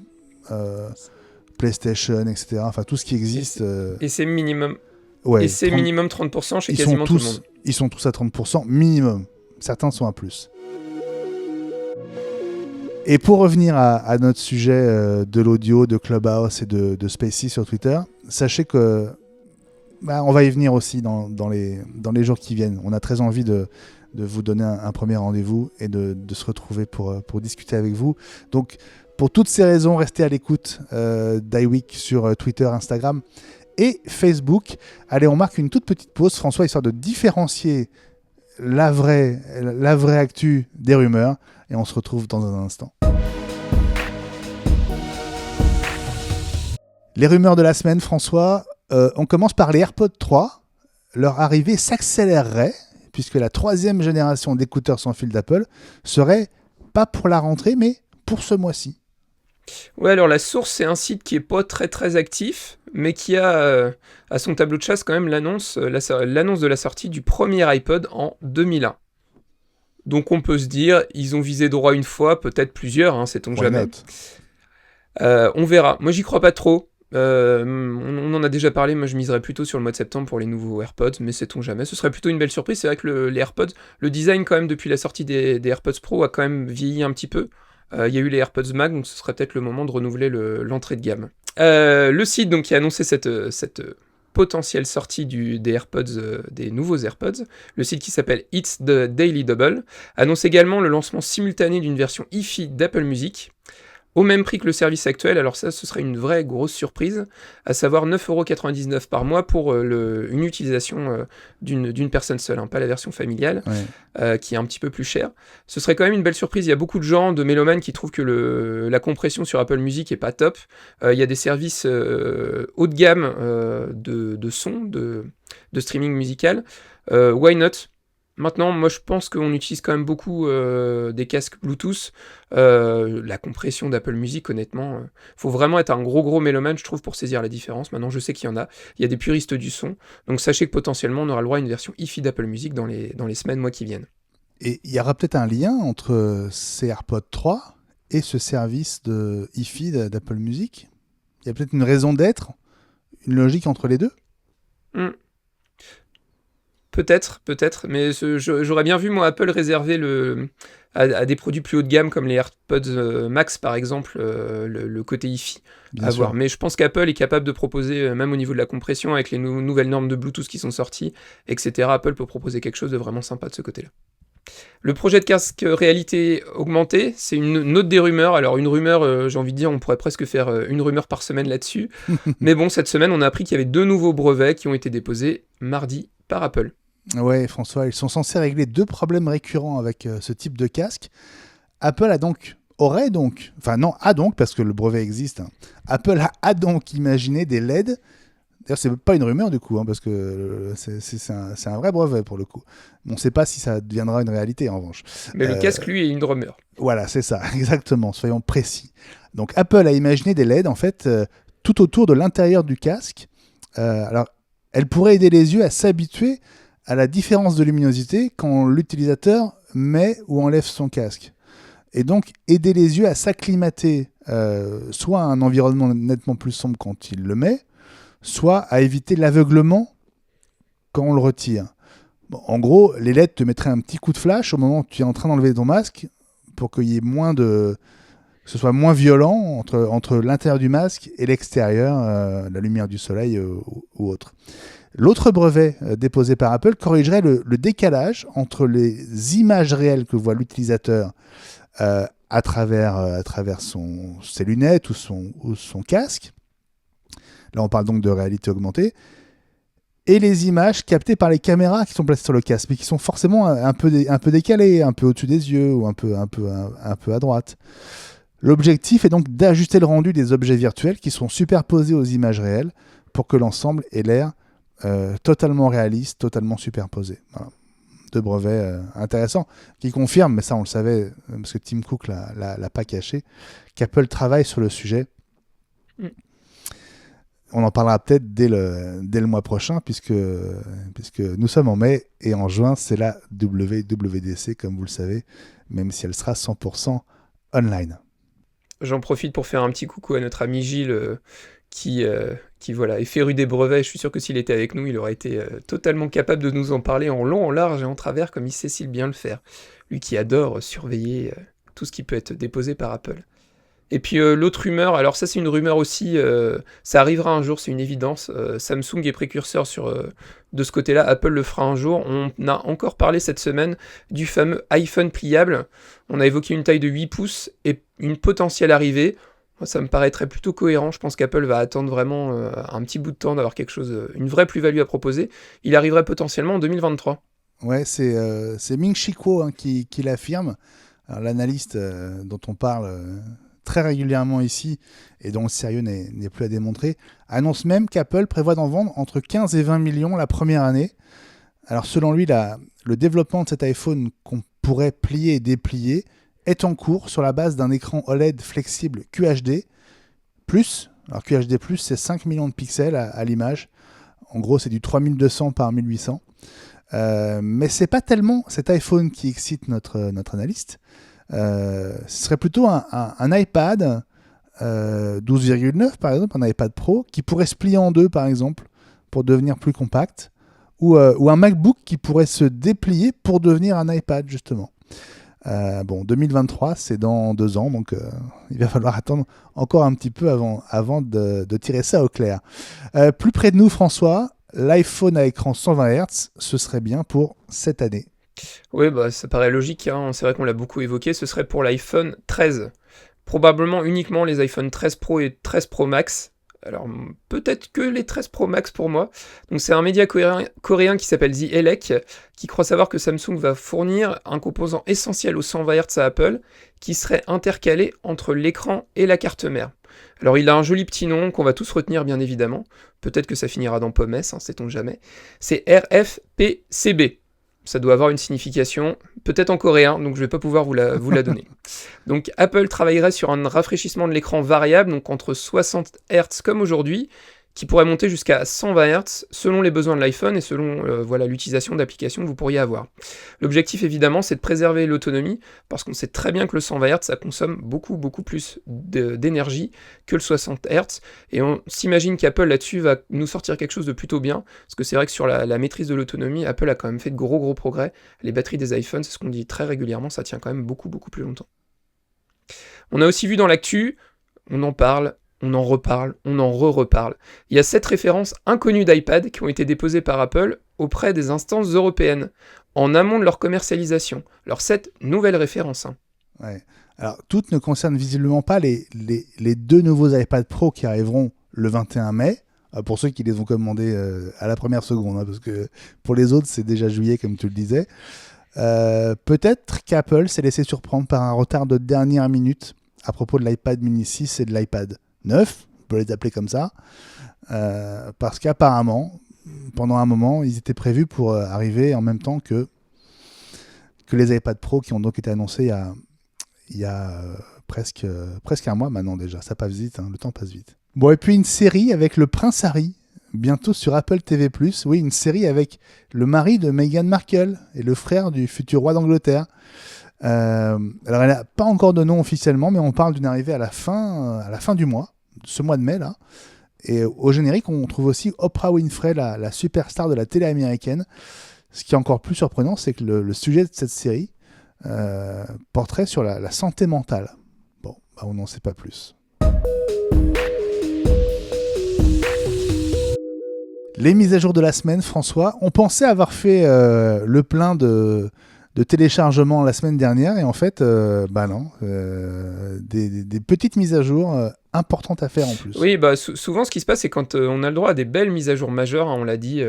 PlayStation, etc. Enfin, tout ce qui existe. Et c'est minimum. Ouais, et c'est minimum 30% chez quasiment tout le monde. Ils sont tous à 30% minimum. Certains sont à plus. Et pour revenir à notre sujet de l'audio, de Clubhouse et de Spaces sur Twitter, sachez que on va y venir aussi dans les jours qui viennent. On a très envie de vous donner un premier rendez-vous et de se retrouver pour discuter avec vous. Donc, pour toutes ces raisons, restez à l'écoute d'iWeek sur Twitter, Instagram et Facebook. Allez, on marque une toute petite pause, François, histoire de différencier la vraie actu des rumeurs, et on se retrouve dans un instant. Les rumeurs de la semaine, François, on commence par les AirPods 3. Leur arrivée s'accélérerait, puisque la 3e génération d'écouteurs sans fil d'Apple serait pas pour la rentrée, mais pour ce mois-ci. Ouais, alors la source, c'est un site qui est pas très très actif, mais qui a à son tableau de chasse quand même l'annonce de la sortie du premier iPod en 2001. Donc on peut se dire, ils ont visé droit une fois, peut-être plusieurs, sait-on jamais. On verra. Moi, j'y crois pas trop. On en a déjà parlé, moi je miserais plutôt sur le mois de septembre pour les nouveaux AirPods, mais sait-on jamais, ce serait plutôt une belle surprise. C'est vrai que les AirPods, le design quand même depuis la sortie des AirPods Pro a quand même vieilli un petit peu. Il y a eu les AirPods Mag, donc ce serait peut-être le moment de renouveler l'entrée de gamme. Le site donc, qui a annoncé cette potentielle sortie des AirPods, des nouveaux AirPods, le site qui s'appelle It's the Daily Double, annonce également le lancement simultané d'une version hi-fi d'Apple Music, au même prix que le service actuel. Alors ça, ce serait une vraie grosse surprise, à savoir 9,99€ par mois pour une utilisation d'une personne seule, pas la version familiale, qui est un petit peu plus chère. Ce serait quand même une belle surprise. Il y a beaucoup de gens, de mélomanes, qui trouvent que la compression sur Apple Music est pas top. Il y a des services haut de gamme de son, de streaming musical. Why not ? Maintenant, moi je pense qu'on utilise quand même beaucoup des casques Bluetooth. La compression d'Apple Music, honnêtement, faut vraiment être un gros mélomane, je trouve, pour saisir la différence. Maintenant, je sais qu'il y en a. Il y a des puristes du son. Donc sachez que potentiellement, on aura le droit à une version hi-fi d'Apple Music dans les semaines, mois qui viennent. Et il y aura peut-être un lien entre ces AirPods 3 et ce service de hi-fi d'Apple Music. Il y a peut-être une raison d'être, une logique entre les deux. Peut-être, mais j'aurais bien vu, moi, Apple réserver à des produits plus haut de gamme, comme les AirPods Max, par exemple, le côté hi-fi à voir. Mais je pense qu'Apple est capable de proposer, même au niveau de la compression, avec les nouvelles normes de Bluetooth qui sont sorties, etc., Apple peut proposer quelque chose de vraiment sympa de ce côté-là. Le projet de casque réalité augmentée, c'est une autre des rumeurs. Alors une rumeur, j'ai envie de dire, on pourrait presque faire une rumeur par semaine là-dessus. Mais bon, cette semaine, on a appris qu'il y avait 2 nouveaux brevets qui ont été déposés mardi par Apple. Ouais, François, ils sont censés régler 2 problèmes récurrents avec ce type de casque. Apple a donc, parce que le brevet existe, Apple a donc imaginé des LED. D'ailleurs, c'est pas une rumeur du coup, parce que c'est un vrai brevet pour le coup. On ne sait pas si ça deviendra une réalité en revanche. Mais le casque, lui, est une rumeur. Voilà, c'est ça, exactement, soyons précis. Donc Apple a imaginé des LED, en fait, tout autour de l'intérieur du casque. Alors, elle pourrait aider les yeux à s'habituer à la différence de luminosité quand l'utilisateur met ou enlève son casque. Et donc, aider les yeux à s'acclimater soit à un environnement nettement plus sombre quand il le met, soit à éviter l'aveuglement quand on le retire. Bon, en gros, les LED te mettraient un petit coup de flash au moment où tu es en train d'enlever ton masque pour qu'il y ait que ce soit moins violent entre l'intérieur du masque et l'extérieur, la lumière du soleil ou autre. L'autre brevet déposé par Apple corrigerait le décalage entre les images réelles que voit l'utilisateur à travers ses lunettes ou son casque. Là, on parle donc de réalité augmentée. Et les images captées par les caméras qui sont placées sur le casque, mais qui sont forcément un peu décalées, un peu au-dessus des yeux ou un peu à droite. L'objectif est donc d'ajuster le rendu des objets virtuels qui sont superposés aux images réelles pour que l'ensemble ait l'air totalement réaliste, totalement superposé. Voilà. Deux brevets intéressants qui confirment, mais ça on le savait parce que Tim Cook l'a pas caché, qu'Apple travaille sur le sujet. On en parlera peut-être dès le mois prochain puisque nous sommes en mai et en juin c'est la WWDC comme vous le savez, même si elle sera 100% online. J'en profite pour faire un petit coucou à notre ami Gilles qui voilà, est féru des brevets. Je suis sûr que s'il était avec nous, il aurait été totalement capable de nous en parler en long, en large et en travers, comme il sait si bien le faire. Lui qui adore surveiller tout ce qui peut être déposé par Apple. Et puis l'autre rumeur, alors ça c'est une rumeur aussi, ça arrivera un jour, c'est une évidence. Samsung est précurseur de ce côté-là, Apple le fera un jour. On a encore parlé cette semaine du fameux iPhone pliable. On a évoqué une taille de 8 pouces et une potentielle arrivée. Moi, ça me paraîtrait plutôt cohérent. Je pense qu'Apple va attendre vraiment un petit bout de temps d'avoir quelque chose, une vraie plus-value à proposer. Il arriverait potentiellement en 2023. Ouais, c'est Ming-Chi Kuo qui l'affirme. Alors, l'analyste dont on parle très régulièrement ici et dont le sérieux n'est plus à démontrer, annonce même qu'Apple prévoit d'en vendre entre 15 et 20 millions la première année. Alors selon lui, le développement de cet iPhone qu'on pourrait plier et déplier est en cours sur la base d'un écran OLED flexible QHD+. Alors QHD+, c'est 5 millions de pixels à l'image. En gros, c'est du 3200 par 1800. Mais c'est pas tellement cet iPhone qui excite notre analyste. Ce serait plutôt un iPad 12,9 par exemple, un iPad Pro qui pourrait se plier en deux par exemple pour devenir plus compact, ou un MacBook qui pourrait se déplier pour devenir un iPad justement. 2023 c'est dans 2 ans, donc il va falloir attendre encore un petit peu avant de tirer ça au clair. Plus près de nous, François, l'iPhone à écran 120 Hz, ce serait bien pour cette année. Oui, bah, ça paraît logique, hein. C'est vrai qu'on l'a beaucoup évoqué, ce serait pour l'iPhone 13. Probablement uniquement les iPhone 13 Pro et 13 Pro Max. Alors peut-être que les 13 Pro Max pour moi. Donc c'est un média coréen qui s'appelle The Elec, qui croit savoir que Samsung va fournir un composant essentiel aux 120 Hz à Apple, qui serait intercalé entre l'écran et la carte mère. Alors il a un joli petit nom qu'on va tous retenir bien évidemment. Peut-être que ça finira dans Pommes, hein, sait-on jamais. C'est RFPCB. Ça doit avoir une signification, peut-être en coréen, donc je ne vais pas pouvoir vous la donner. Donc Apple travaillerait sur un rafraîchissement de l'écran variable, donc entre 60 Hz comme aujourd'hui, qui pourrait monter jusqu'à 120 Hz selon les besoins de l'iPhone et selon l'utilisation d'applications que vous pourriez avoir. L'objectif évidemment c'est de préserver l'autonomie, parce qu'on sait très bien que le 120 Hz ça consomme beaucoup plus d'énergie que le 60 Hz, et on s'imagine qu'Apple là-dessus va nous sortir quelque chose de plutôt bien, parce que c'est vrai que sur la maîtrise de l'autonomie, Apple a quand même fait de gros progrès. Les batteries des iPhones, c'est ce qu'on dit très régulièrement, ça tient quand même beaucoup plus longtemps. On a aussi vu dans l'actu, on en parle, on en reparle, on en reparle. Il y a 7 références inconnues d'iPad qui ont été déposées par Apple auprès des instances européennes, en amont de leur commercialisation. Alors 7 nouvelles références. Hein. Ouais. Alors toutes ne concernent visiblement pas les 2 nouveaux iPad Pro qui arriveront le 21 mai, pour ceux qui les ont commandés à la première seconde, hein, parce que pour les autres c'est déjà juillet comme tu le disais. Peut-être qu'Apple s'est laissé surprendre par un retard de dernière minute à propos de l'iPad mini 6 et de l'iPad 9, on peut les appeler comme ça, parce qu'apparemment, pendant un moment, ils étaient prévus pour arriver en même temps que les iPad Pro qui ont donc été annoncés il y a presque un mois maintenant déjà. Ça passe vite, hein, le temps passe vite. Bon, et puis une série avec le Prince Harry, bientôt sur Apple TV+. Oui, une série avec le mari de Meghan Markle et le frère du futur roi d'Angleterre. Alors elle n'a pas encore de nom officiellement, mais on parle d'une arrivée à la fin du mois, ce mois de mai là. Et au générique, on trouve aussi Oprah Winfrey, la superstar de la télé américaine. Ce qui est encore plus surprenant, c'est que le sujet de cette série porterait sur la santé mentale. Bon, on n'en sait pas plus. Les mises à jour de la semaine, François. On pensait avoir fait le plein de téléchargements la semaine dernière, et en fait, non. Des petites mises à jour importantes à faire en plus. Oui, souvent ce qui se passe, c'est quand on a le droit à des belles mises à jour majeures, hein, on l'a dit,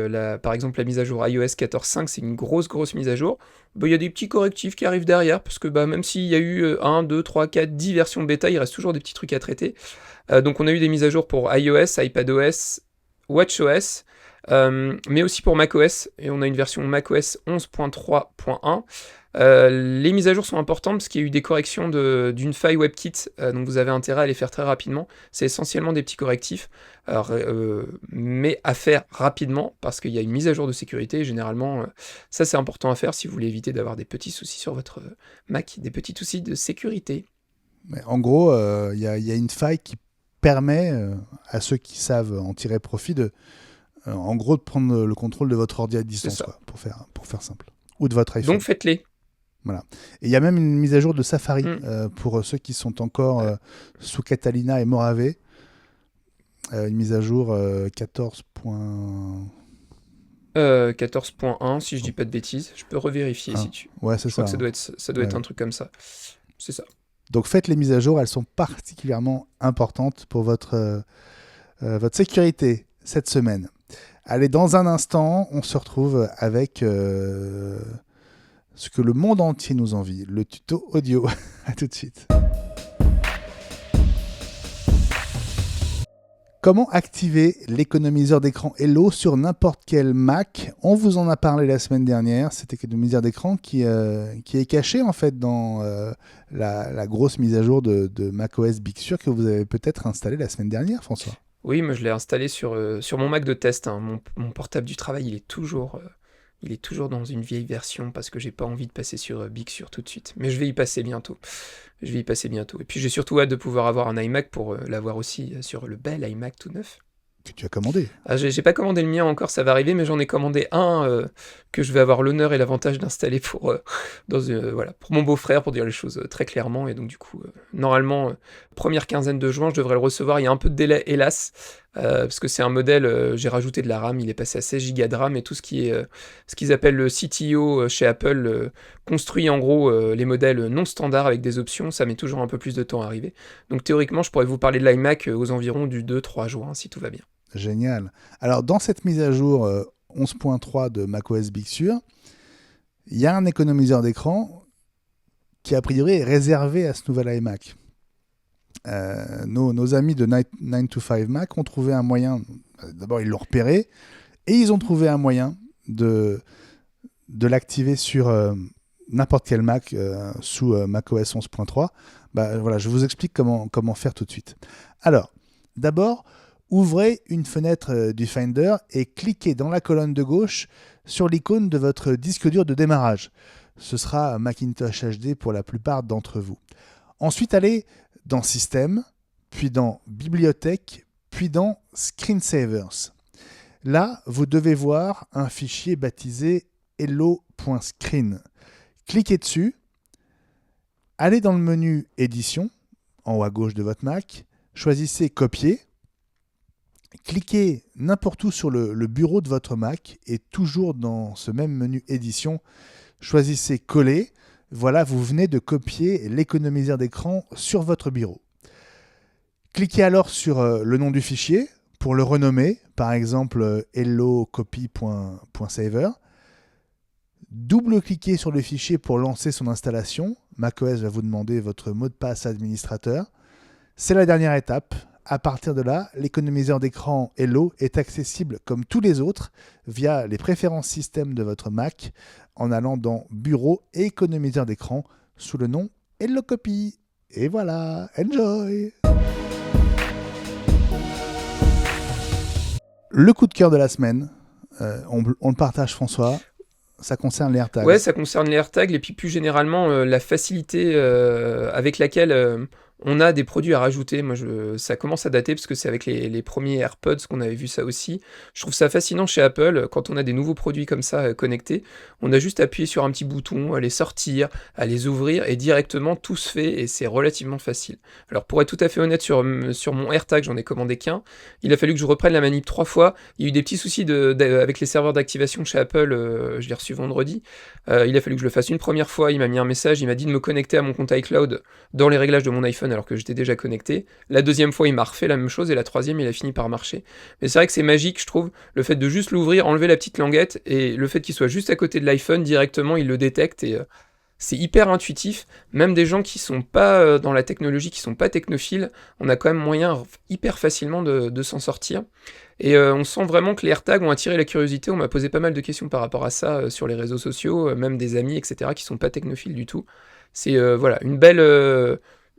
par exemple la mise à jour iOS 14.5, c'est une grosse mise à jour. Il y a des petits correctifs qui arrivent derrière, parce que même s'il y a eu 1, 2, 3, 4, 10 versions bêta, il reste toujours des petits trucs à traiter. Donc on a eu des mises à jour pour iOS, iPadOS, WatchOS, mais aussi pour macOS, et on a une version macOS 11.3.1. Les mises à jour sont importantes parce qu'il y a eu des corrections d'une faille WebKit, donc vous avez intérêt à les faire très rapidement. C'est essentiellement des petits correctifs, mais à faire rapidement parce qu'il y a une mise à jour de sécurité. Et généralement, ça c'est important à faire si vous voulez éviter d'avoir des petits soucis sur votre Mac, des petits soucis de sécurité. Mais en gros, il y a une faille qui permet à ceux qui savent en tirer profit en gros de prendre le contrôle de votre ordi à distance, quoi, pour faire simple. Ou de votre iPhone. Donc faites-les. Voilà. Et il y a même une mise à jour de Safari pour ceux qui sont encore sous Catalina et Mojave. Une mise à jour 14. 14.1, si je dis pas de bêtises. Je peux revérifier si tu... Ouais, c'est ça. Je crois que ça doit être un truc comme ça. C'est ça. Donc faites les mises à jour, elles sont particulièrement importantes pour votre sécurité cette semaine. Allez, dans un instant, on se retrouve avec ce que le monde entier nous envie, le tuto audio. À tout de suite. Comment activer l'économiseur d'écran Hello sur n'importe quel Mac? On vous en a parlé la semaine dernière. Cet économiseur d'écran qui est caché en fait dans la grosse mise à jour de macOS Big Sur que vous avez peut-être installé la semaine dernière, François. Oui, moi je l'ai installé sur mon Mac de test, hein. Mon portable du travail, il est toujours dans une vieille version parce que j'ai pas envie de passer sur Big Sur tout de suite. Mais je vais y passer bientôt. Et puis j'ai surtout hâte de pouvoir avoir un iMac pour l'avoir aussi sur le bel iMac tout neuf. Que tu as commandé. J'ai pas commandé le mien encore, ça va arriver, mais j'en ai commandé un que je vais avoir l'honneur et l'avantage d'installer pour mon beau-frère, pour dire les choses très clairement. Et donc du coup, normalement, première quinzaine de juin, je devrais le recevoir. Il y a un peu de délai, hélas, parce que c'est un modèle, j'ai rajouté de la RAM, il est passé à 16 Go de RAM, et tout ce qui est ce qu'ils appellent le CTO chez Apple construit en gros les modèles non standards avec des options, ça met toujours un peu plus de temps à arriver. Donc théoriquement, je pourrais vous parler de l'iMac aux environs du 2-3 juin, si tout va bien. Génial. Alors, dans cette mise à jour 11.3 de macOS Big Sur, il y a un économiseur d'écran qui, a priori, est réservé à ce nouvel iMac. Nos amis de 9to5 Mac ont trouvé un moyen, d'abord ils l'ont repéré, et ils ont trouvé un moyen de l'activer sur n'importe quel Mac sous macOS 11.3. Voilà, je vous explique comment faire tout de suite. Alors, d'abord, ouvrez une fenêtre du Finder et cliquez dans la colonne de gauche sur l'icône de votre disque dur de démarrage. Ce sera Macintosh HD pour la plupart d'entre vous. Ensuite, allez dans Système, puis dans Bibliothèque, puis dans Screensavers. Là, vous devez voir un fichier baptisé hello.screen. Cliquez dessus, allez dans le menu Édition, en haut à gauche de votre Mac, choisissez Copier, cliquez n'importe où sur le bureau de votre Mac et toujours dans ce même menu Édition, choisissez Coller. Voilà, vous venez de copier l'économiseur d'écran sur votre bureau. Cliquez alors sur le nom du fichier pour le renommer, par exemple hellocopy.saver. Double-cliquez sur le fichier pour lancer son installation. macOS va vous demander votre mot de passe administrateur. C'est la dernière étape. À partir de là, l'économiseur d'écran Hello est accessible comme tous les autres via les préférences système de votre Mac en allant dans Bureau et économiseur d'écran sous le nom HelloCopy. Et voilà, enjoy! Le coup de cœur de la semaine, on le partage, François. ça concerne les AirTags. Ouais, ça concerne les AirTags et puis plus généralement la facilité avec laquelle on a des produits à rajouter. Moi, ça commence à dater parce que c'est avec les premiers AirPods qu'on avait vu ça aussi. Je trouve ça fascinant chez Apple, quand on a des nouveaux produits comme ça connectés, on a juste à appuyer sur un petit bouton, à les sortir, à les ouvrir et directement tout se fait et c'est relativement facile. Alors pour être tout à fait honnête sur mon AirTag, j'en ai commandé qu'un. Il a fallu que je reprenne la manip 3 fois. Il y a eu des petits soucis avec les serveurs d'activation chez Apple, je l'ai reçu vendredi. Il a fallu que je le fasse une première fois, il m'a mis un message, il m'a dit de me connecter à mon compte iCloud dans les réglages de mon iPhone alors que j'étais déjà connecté. La deuxième fois, il m'a refait la même chose et la troisième, il a fini par marcher. Mais c'est vrai que c'est magique, je trouve, le fait de juste l'ouvrir, enlever la petite languette et le fait qu'il soit juste à côté de l'iPhone, directement, il le détecte et c'est hyper intuitif. Même des gens qui sont pas dans la technologie, qui sont pas technophiles, on a quand même moyen hyper facilement de s'en sortir. Et on sent vraiment que les AirTags ont attiré la curiosité. On m'a posé pas mal de questions par rapport à ça sur les réseaux sociaux, même des amis, etc., qui sont pas technophiles du tout. C'est voilà,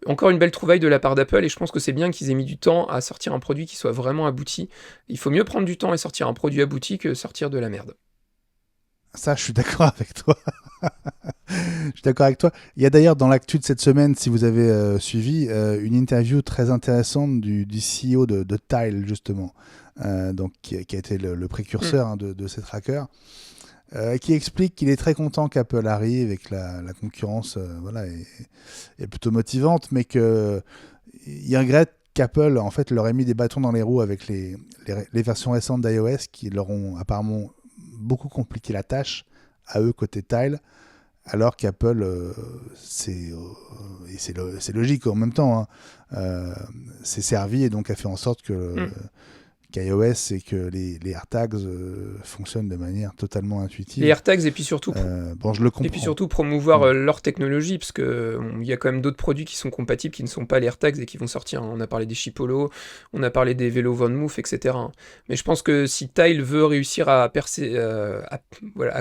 encore une belle trouvaille de la part d'Apple, et je pense que c'est bien qu'ils aient mis du temps à sortir un produit qui soit vraiment abouti. Il faut mieux prendre du temps et sortir un produit abouti que sortir de la merde. Ça, je suis d'accord avec toi. Je suis d'accord avec toi. Il y a d'ailleurs dans l'actu de cette semaine, si vous avez suivi, une interview très intéressante du CEO de Tile, justement, donc, qui a été le précurseur de ces trackers, qui explique qu'il est très content qu'Apple arrive et que la concurrence voilà, est plutôt motivante, mais qu'il regrette qu'Apple en fait, leur ait mis des bâtons dans les roues avec les versions récentes d'iOS qui leur ont apparemment beaucoup compliqué la tâche à eux côté Tile, alors qu'Apple, c'est logique en même temps, hein, s'est servi et donc a fait en sorte qu'iOS et que les AirTags fonctionnent de manière totalement intuitive. Les AirTags et puis surtout, bon, je le comprends. Et puis surtout promouvoir leur technologie, parce que il y a quand même d'autres produits qui sont compatibles, qui ne sont pas les AirTags et qui vont sortir. On a parlé des Chipolo, on a parlé des vélos Von Moof, etc. Mais je pense que si Tile veut réussir à percer, à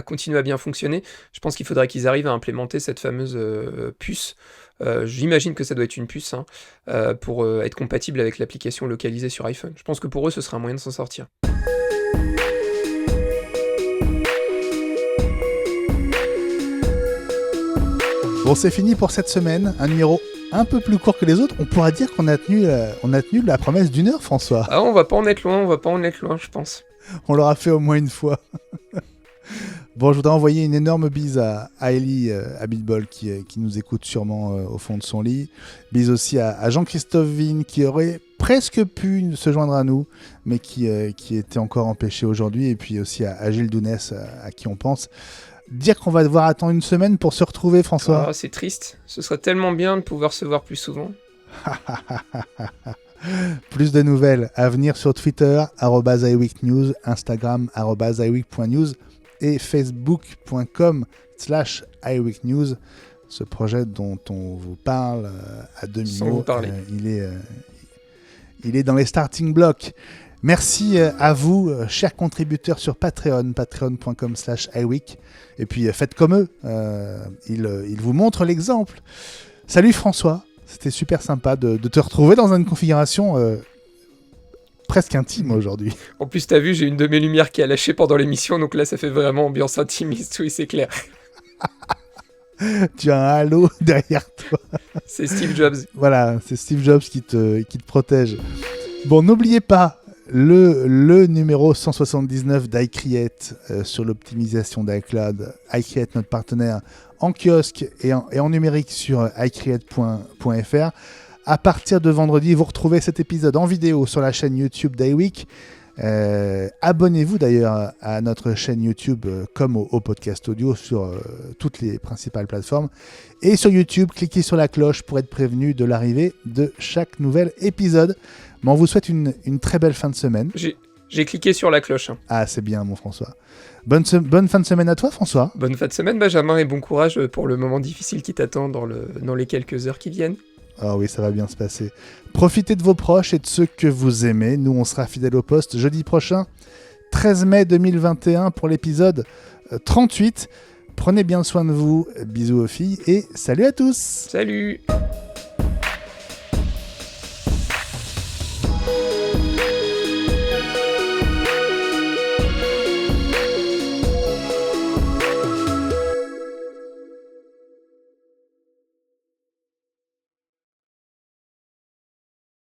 continuer à bien fonctionner, je pense qu'il faudrait qu'ils arrivent à implémenter cette fameuse puce. J'imagine que ça doit être une puce pour être compatible avec l'application localisée sur iPhone. Je pense que pour eux, ce sera un moyen de s'en sortir. Bon, c'est fini pour cette semaine. Un numéro un peu plus court que les autres. On pourra dire qu'on a tenu la promesse d'1 heure, François. Ah, on va pas en être loin, je pense. On l'aura fait au moins une fois. Bon, je voudrais envoyer une énorme bise à Ellie Abitbol qui nous écoute sûrement au fond de son lit. Bise aussi à Jean-Christophe Vigne qui aurait presque pu se joindre à nous, mais qui était encore empêché aujourd'hui. Et puis aussi à Gilles Dounès, à qui on pense. Dire qu'on va devoir attendre une semaine pour se retrouver, François. Oh, c'est triste. Ce serait tellement bien de pouvoir se voir plus souvent. Plus de nouvelles à venir sur Twitter, @iWeekNews, Instagram, @iWeek.news et facebook.com/iWeekNews. Ce projet dont on vous parle à demi-mot, il est dans les starting blocks. Merci à vous, chers contributeurs sur Patreon, patreon.com/iWeek. Et puis faites comme eux, ils vous montrent l'exemple. Salut François, c'était super sympa de te retrouver dans une configuration presque intime aujourd'hui. En plus, t'as vu, j'ai une de mes lumières qui a lâché pendant l'émission, donc là ça fait vraiment ambiance intimiste, oui c'est clair. Tu as un halo derrière toi. C'est Steve Jobs. Voilà, c'est Steve Jobs qui te protège. Bon, n'oubliez pas le numéro 179 d'iCreate sur l'optimisation d'iCloud. iCreate, notre partenaire, en kiosque et en numérique sur iCreate.fr. À partir de vendredi, vous retrouvez cet épisode en vidéo sur la chaîne YouTube d'iWeek. Abonnez-vous d'ailleurs à notre chaîne YouTube comme au podcast audio sur toutes les principales plateformes. Et sur YouTube, cliquez sur la cloche pour être prévenu de l'arrivée de chaque nouvel épisode. Mais on vous souhaite une très belle fin de semaine. J'ai cliqué sur la cloche. Ah, c'est bien, mon François. Bonne fin de semaine à toi, François. Bonne fin de semaine, Benjamin, et bon courage pour le moment difficile qui t'attend dans les quelques heures qui viennent. Ah oui, ça va bien se passer. Profitez de vos proches et de ceux que vous aimez. Nous, on sera fidèles au poste jeudi prochain, 13 mai 2021, pour l'épisode 38. Prenez bien soin de vous. Bisous aux filles et salut à tous. Salut.